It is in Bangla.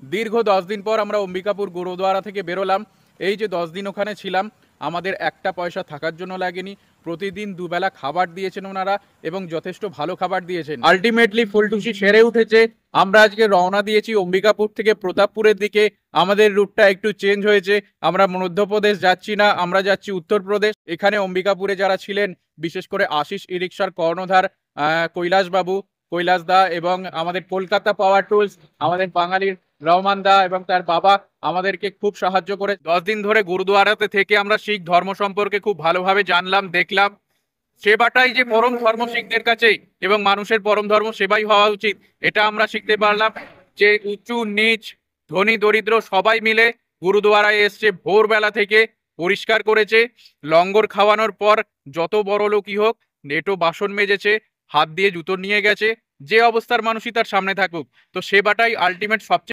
দীর্ঘ 10 দিন পর আমরা অম্বিকাপুর গুরুদ্বারা থেকে বেরোলাম। এই যে 10 দিন ওখানে ছিলাম, আমাদের একটা পয়সা থাকার জন্য লাগেনি। প্রতিদিন দুবেলা খাবার দিয়েছেন ওনারা এবং যথেষ্ট ভালো খাবার দিয়েছেন। আলটিমেটলি ফুলটুসি সেরে উঠেছে। আমরা আজকে রওনা দিয়েছি অম্বিকাপুর থেকে প্রতাপপুরের দিকে। আমাদের রুটটা একটু চেঞ্জ হয়েছে। আমরা মধ্যপ্রদেশ যাচ্ছি না, আমরা যাচ্ছি উত্তরপ্রদেশ। এখানে অম্বিকাপুরে যারা ছিলেন, বিশেষ করে আশিস ই রিক্সার কর্ণধার কৈলাসবাবু, কৈলাস দা, এবং আমাদের কলকাতা পাওয়ার টুলস, আমাদের বাঙালির রহমান দা এবং তার বাবা আমাদেরকে খুব সাহায্য করে। 10 দিন ধরে গুরুদুয়ারাতে থেকে আমরা শিখ ধর্ম সম্পর্কে খুব ভালোভাবে জানলাম, দেখলাম। সেবাটাই যে পরম ধর্ম শিখদের কাছে, এবং মানুষের পরম ধর্ম সেবাই হওয়া উচিত, এটা আমরা শিখতে পারলাম। যে উঁচু নিচ, ধনী দরিদ্র সবাই মিলে গুরুদুয়ারায় এসছে, ভোরবেলা থেকে পরিষ্কার করেছে। লঙ্গর খাওয়ানোর পর যত বড় লোকই হোক, নেটো বাসন মেজেছে, হাত দিয়ে জুতো নিয়ে গেছে। যে অবস্থার মানুষই তার সামনে থাকুক, তো সেবাটাই আলটিমেট সবচেয়ে